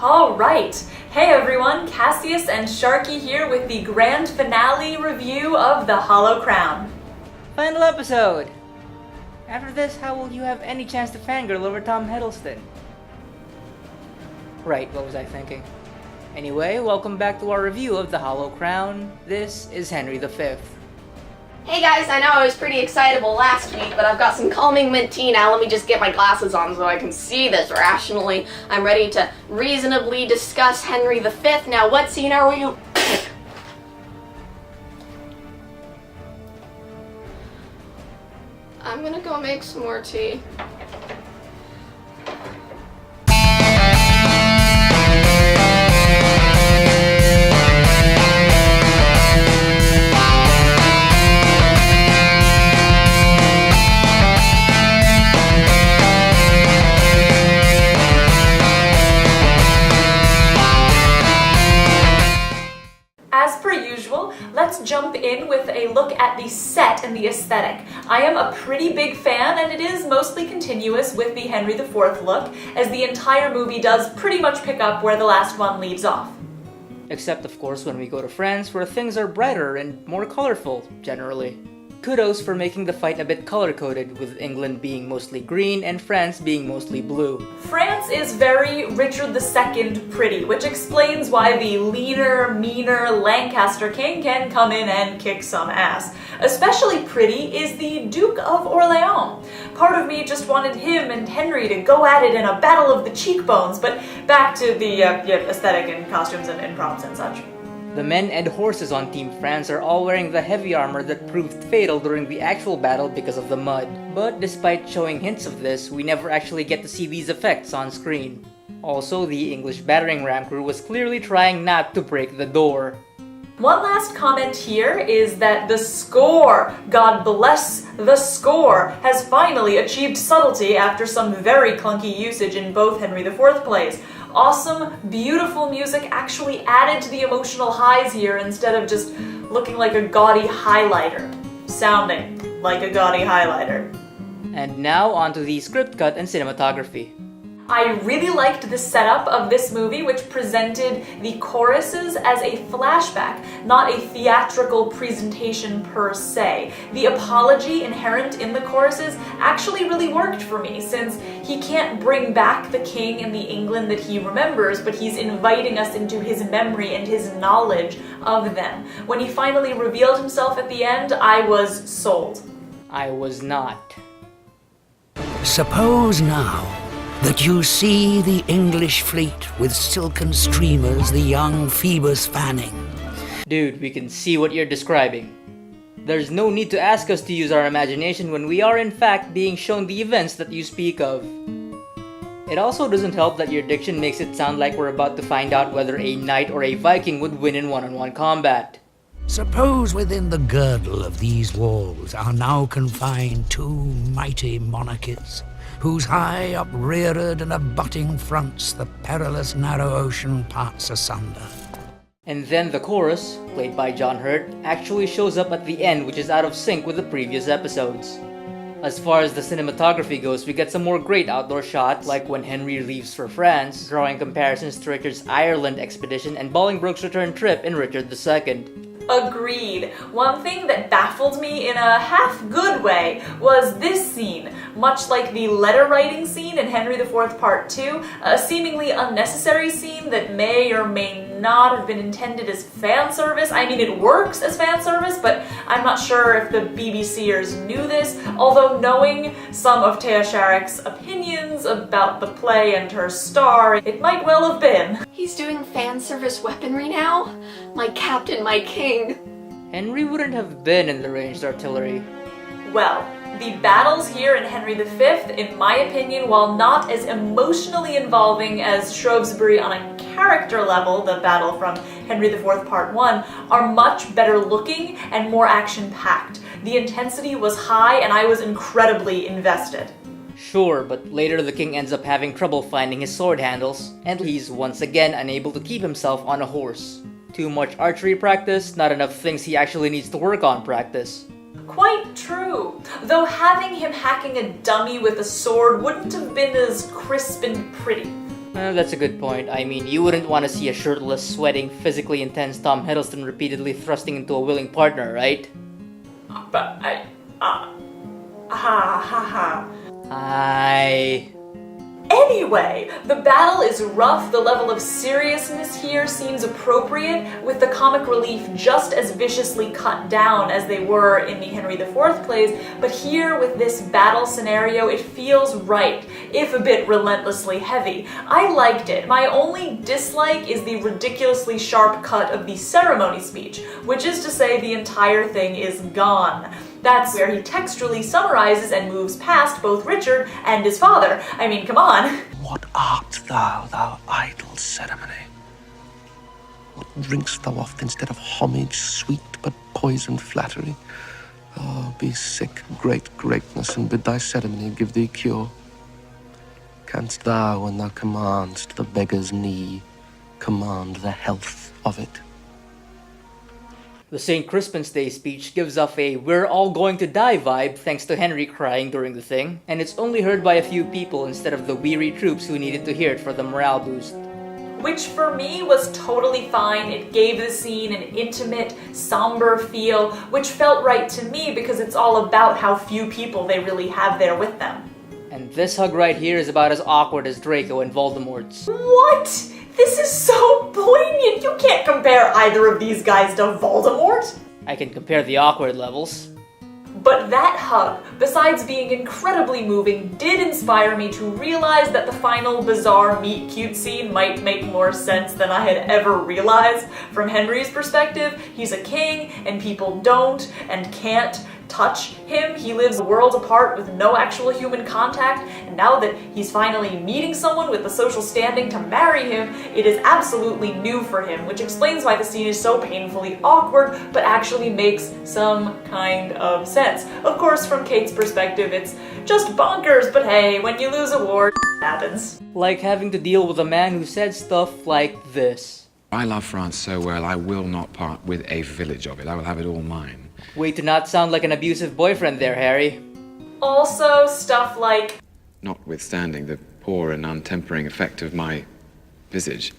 Alright, hey everyone, Cassius and Sharky here with the grand finale review of The Hollow Crown. Final episode! After this, how will you have any chance to fangirl over Tom Hiddleston? Right, what was I thinking? Anyway, welcome back to our review of The Hollow Crown. This is Henry V. Hey guys, I know I was pretty excitable last week, but I've got some calming mint tea now. Let me just get my glasses on so I can see this rationally. I'm ready to reasonably discuss Henry V. Now, what scene are we... I'm gonna go make some more tea. Let's jump in with a look at the set and the aesthetic. I am a pretty big fan, and it is mostly continuous with the Henry IV look, as the entire movie does pretty much pick up where the last one leaves off. Except, of course, when we go to France, where things are brighter and more colorful, generally. Kudos for making the fight a bit color-coded, with England being mostly green and France being mostly blue. France is very Richard II pretty, which explains why the leaner, meaner Lancaster king can come in and kick some ass. Especially pretty is the Duke of Orleans. Part of me just wanted him and Henry to go at it in a battle of the cheekbones, but back to the aesthetic and costumes and props and such. The men and horses on Team France are all wearing the heavy armor that proved fatal during the actual battle because of the mud. But despite showing hints of this, we never actually get to see these effects on screen. Also, the English battering ram crew was clearly trying not to break the door. One last comment here is that the score, God bless the score, has finally achieved subtlety after some very clunky usage in both Henry IV plays. Awesome, beautiful music actually added to the emotional highs here instead of just looking like a gaudy highlighter. Sounding like a gaudy highlighter. And now onto the script cut and cinematography. I really liked the setup of this movie, which presented the choruses as a flashback, not a theatrical presentation per se. The apology inherent in the choruses actually really worked for me, since he can't bring back the king and the England that he remembers, but he's inviting us into his memory and his knowledge of them. When he finally revealed himself at the end, I was sold. I was not. Suppose now that you see the English fleet with silken streamers the young Phoebus fanning. Dude, we can see what you're describing. There's no need to ask us to use our imagination when we are in fact being shown the events that you speak of. It also doesn't help that your diction makes it sound like we're about to find out whether a knight or a Viking would win in one-on-one combat. Suppose within the girdle of these walls are now confined two mighty monarchies, whose high upreared and abutting fronts the perilous narrow ocean parts asunder. And then the chorus, played by John Hurt, actually shows up at the end, which is out of sync with the previous episodes. As far as the cinematography goes, we get some more great outdoor shots, like when Henry leaves for France, drawing comparisons to Richard's Ireland expedition and Bolingbroke's return trip in Richard II. Agreed. One thing that baffled me in a half-good way was this scene. Much like the letter-writing scene in Henry IV Part 2, a seemingly unnecessary scene that may or may not have been intended as fan service. I mean, it works as fan service, but I'm not sure if the BBCers knew this, although knowing some of Thea Sharrok's opinions about the play and her star, it might well have been. He's doing fan service weaponry now? My captain, my king. Henry wouldn't have been in the ranged artillery. Well, the battles here in Henry V, in my opinion, while not as emotionally involving as Shrewsbury on a character level, the battle from Henry IV Part 1, are much better looking and more action-packed. The intensity was high and I was incredibly invested. Sure, but later the king ends up having trouble finding his sword handles, and he's once again unable to keep himself on a horse. Too much archery practice, not enough things he actually needs to work on practice. Quite true, though having him hacking a dummy with a sword wouldn't have been as crisp and pretty. That's a good point. I mean, you wouldn't want to see a shirtless, sweating, physically intense Tom Hiddleston repeatedly thrusting into a willing partner, right? But ha ha. Anyway, the battle is rough, the level of seriousness here seems appropriate, with the comic relief just as viciously cut down as they were in the Henry IV plays, but here with this battle scenario it feels right, if a bit relentlessly heavy. I liked it. My only dislike is the ridiculously sharp cut of the ceremony speech, which is to say the entire thing is gone. That's where he textually summarizes and moves past both Richard and his father. I mean, come on. What art thou, thou idle ceremony? What drink'st thou oft instead of homage, sweet but poisoned flattery? Oh, be sick, great greatness, and bid thy ceremony give thee cure. Canst thou, when thou commandst the beggar's knee, command the health of it? The St. Crispin's Day speech gives off a "we're all going to die" vibe thanks to Henry crying during the thing, and it's only heard by a few people instead of the weary troops who needed to hear it for the morale boost. Which for me was totally fine. It gave the scene an intimate, somber feel, which felt right to me because it's all about how few people they really have there with them. And this hug right here is about as awkward as Draco and Voldemort's. What? This is so poignant! You can't compare either of these guys to Voldemort! I can compare the awkward levels. But that hug, besides being incredibly moving, did inspire me to realize that the final bizarre meet-cute scene might make more sense than I had ever realized. From Henry's perspective, he's a king, and people don't and can't touch him. He lives a world apart with no actual human contact, and now that he's finally meeting someone with the social standing to marry him, it is absolutely new for him, which explains why the scene is so painfully awkward, but actually makes some kind of sense. Of course, from Kate's perspective, it's just bonkers, but hey, when you lose a war, it happens. Like having to deal with a man who said stuff like this. I love France so well, I will not part with a village of it. I will have it all mine. Way to not sound like an abusive boyfriend there, Harry. Also, stuff like, Notwithstanding the poor and untempering effect of my visage.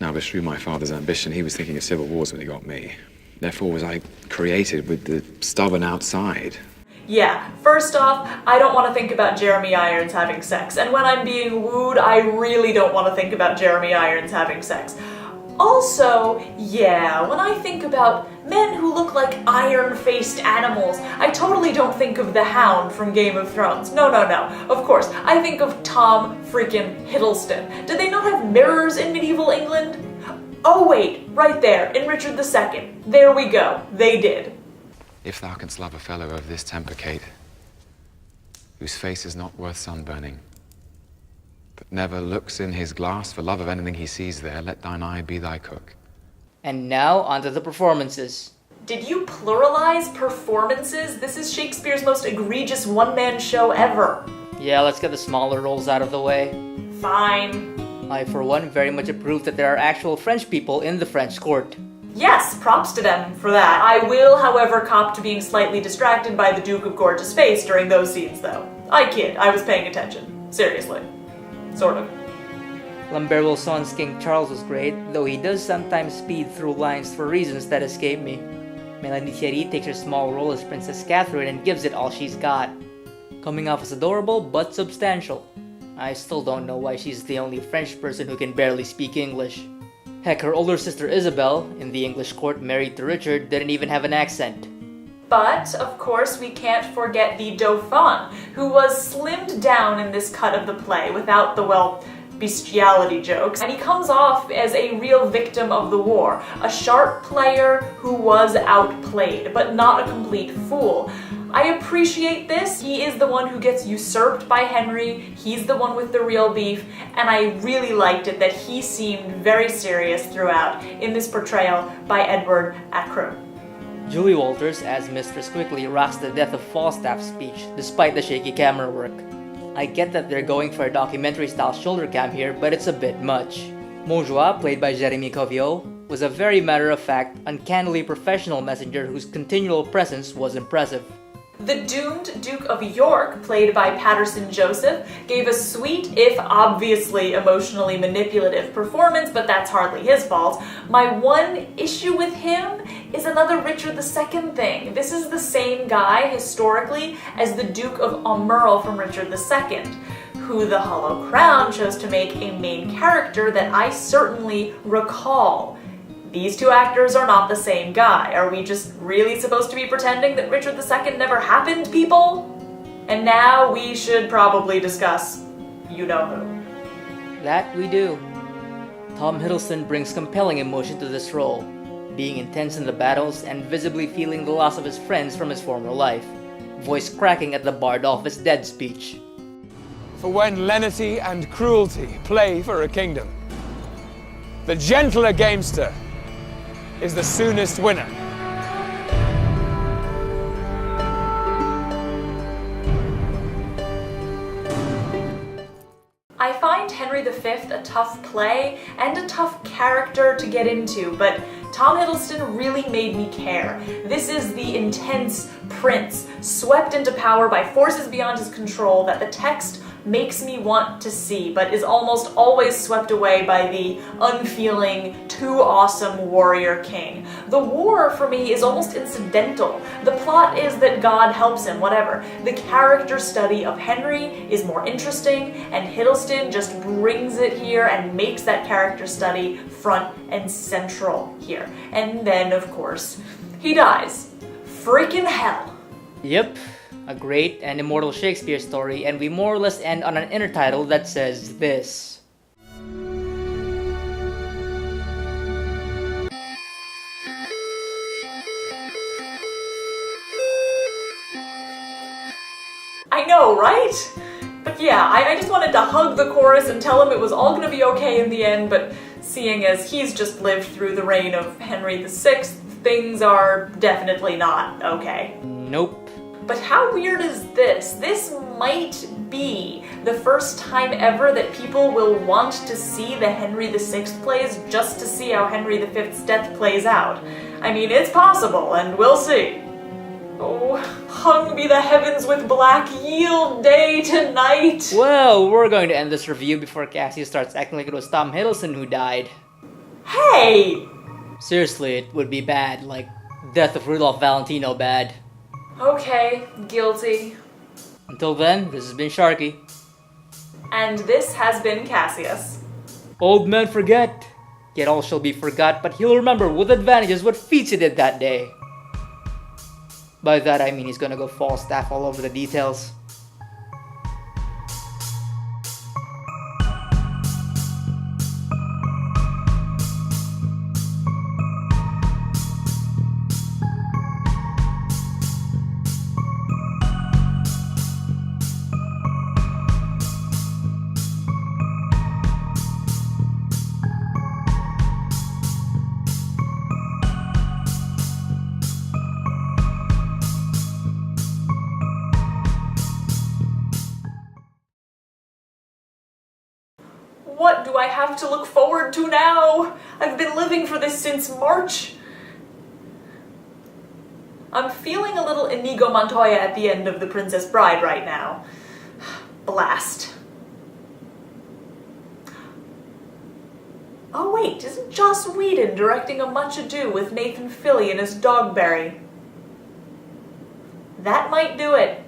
Now, beshrew my father's ambition, he was thinking of civil wars when he got me. Therefore was I created with the stubborn outside. yeah, first off, I don't want to think about Jeremy Irons having sex, and when I'm being wooed, I really don't want to think about Jeremy Irons having sex. Also, yeah, when I think about men who look like iron-faced animals, I totally don't think of the Hound from Game of Thrones. No. Of course, I think of Tom freaking Hiddleston. Did they not have mirrors in medieval England? Oh wait, right there, in Richard II. There we go, they did. If thou canst love a fellow of this temper, Kate, whose face is not worth sunburning, but never looks in his glass for love of anything he sees there, let thine eye be thy cook. And now, onto the performances. Did you pluralize performances? This is Shakespeare's most egregious one-man show ever. Yeah, let's get the smaller roles out of the way. Fine. I, for one, very much approve that there are actual French people in the French court. Yes, props to them for that. I will, however, cop to being slightly distracted by the Duke of Gorgeous face during those scenes, though. I kid, I was paying attention. Seriously. Sort of. Lambert Wilson's King Charles was great, though he does sometimes speed through lines for reasons that escape me. Melanie Thierry takes her small role as Princess Catherine and gives it all she's got. Coming off as adorable, but substantial. I still don't know why she's the only French person who can barely speak English. Heck, her older sister Isabel, in the English court married to Richard, didn't even have an accent. But, of course, we can't forget the Dauphin, who was slimmed down in this cut of the play without the, well, bestiality jokes, and he comes off as a real victim of the war, a sharp player who was outplayed, but not a complete fool. I appreciate this. He is the one who gets usurped by Henry, he's the one with the real beef, and I really liked it that he seemed very serious throughout in this portrayal by Edward Akron. Julie Walters as Mistress Quickly rocks the Death of Falstaff speech, despite the shaky camera work. I get that they're going for a documentary-style shoulder cam here, but it's a bit much. Montjoie, played by Jérémy Coviot, was a very matter-of-fact, uncannily professional messenger whose continual presence was impressive. The doomed Duke of York, played by Patterson Joseph, gave a sweet, if obviously emotionally manipulative performance, but that's hardly his fault. My one issue with him is another Richard II thing. This is the same guy, historically, as the Duke of Aumerle from Richard II, who the Hollow Crown chose to make a main character that I certainly recall. These two actors are not the same guy. Are we just really supposed to be pretending that Richard II never happened, people? And now we should probably discuss you-know-who. That we do. Tom Hiddleston brings compelling emotion to this role, being intense in the battles and visibly feeling the loss of his friends from his former life, voice cracking at the Bard Office dead speech. For when lenity and cruelty play for a kingdom, the gentler gamester is the soonest winner. I find Henry V a tough play and a tough character to get into, but Tom Hiddleston really made me care. This is the intense prince, swept into power by forces beyond his control that the text makes me want to see, but is almost always swept away by the unfeeling, too awesome warrior king. The war, for me, is almost incidental. The plot is that God helps him, whatever. The character study of Henry is more interesting, and Hiddleston just brings it here and makes that character study front and central here. And then, of course, he dies. Freaking hell. Yep, a great and immortal Shakespeare story, and we more or less end on an inner title that says this. I know, right? But yeah, I just wanted to hug the chorus and tell him it was all gonna be okay in the end, but seeing as he's just lived through the reign of Henry VI, things are definitely not okay. Nope. But how weird is this? This might be the first time ever that people will want to see the Henry VI plays just to see how Henry V's death plays out. I mean, it's possible, and we'll see. Oh, hung be the heavens with black, yield day tonight! Well, we're going to end this review before Cassius starts acting like it was Tom Hiddleston who died. Hey! Seriously, it would be bad, like Death of Rudolph Valentino bad. Okay, guilty. Until then, this has been Sharky. And this has been Cassius. Old men forget, yet all shall be forgot, but he'll remember with advantages what feats he did that day. By that I mean he's gonna go Falstaff all over the details. What do I have to look forward to now? I've been living for this since March. I'm feeling a little Inigo Montoya at the end of The Princess Bride right now. Blast. Oh wait, isn't Joss Whedon directing A Much Ado with Nathan Fillion as Dogberry? That might do it.